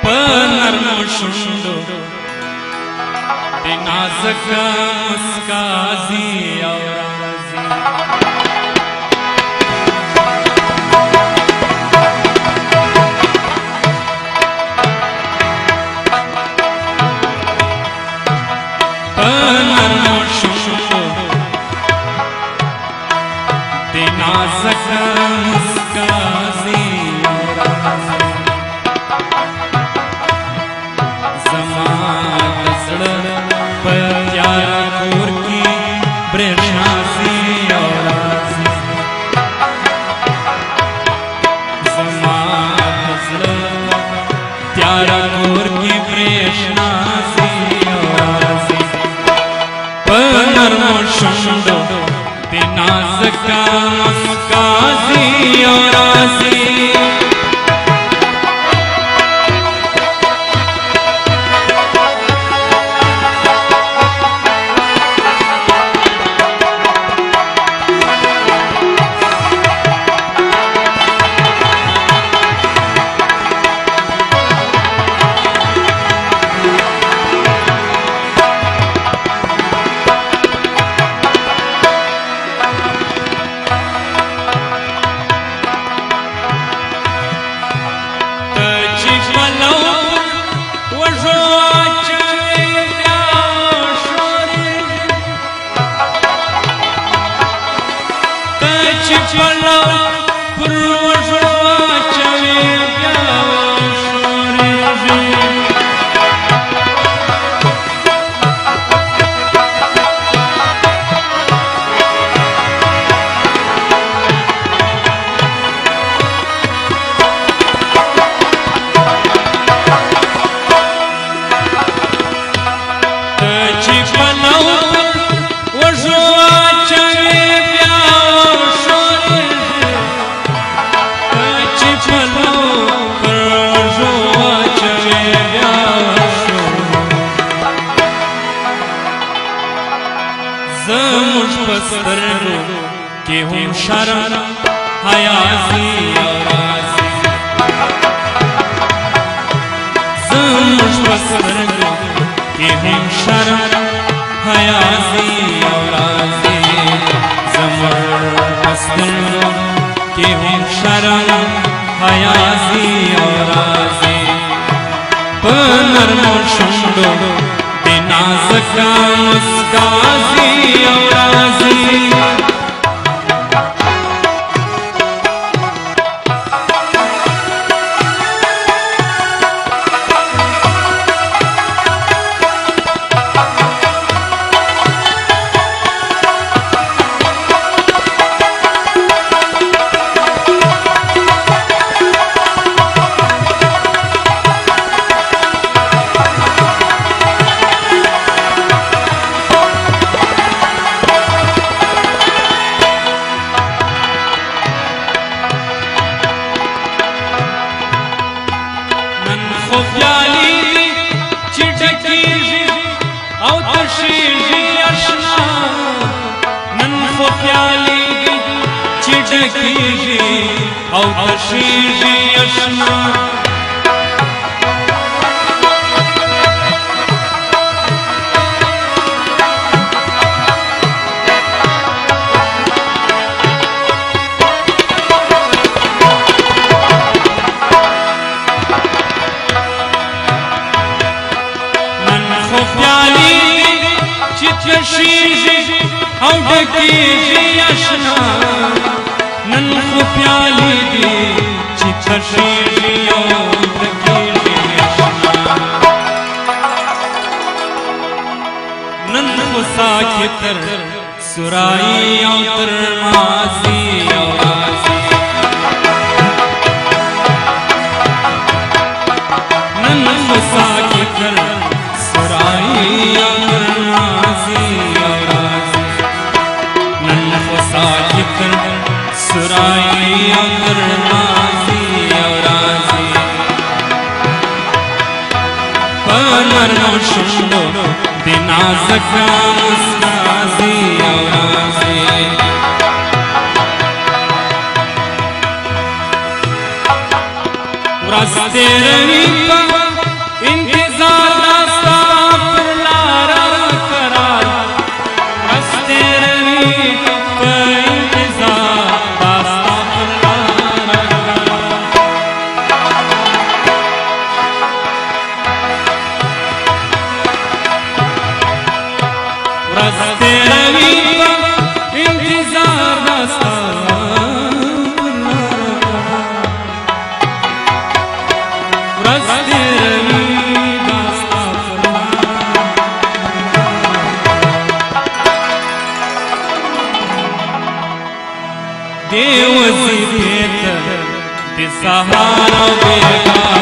نرمو شونډو د نازک مسکا ځي او راځي په نرمو شونډو د نازک مسکا ځي او راځي कि हम शर्म हयासी औरासी ज़मुश बसरग कि हम शर्म हयासी औरासी ज़मुश बसरग कि हम शर्म हयासी औरासी पनरमो शुंडो नाज़क मुस्कासी औरासी او تشيجي يشنا من خفيالي تشيجي او تشيجي يشنا نن خفیالی دی چی تشیجی او تکیجی اشنا نن خساکی تر سرائی او تر مازی او رازی نن خساکی تر سرائی او تر مازی او رازی نن خساکی تر سرائی اور نازی اور رازی پنرمو شونڈو دی نازک مسکازی اور رازی ورستے روی پا देव सी बेत सहारा बेगा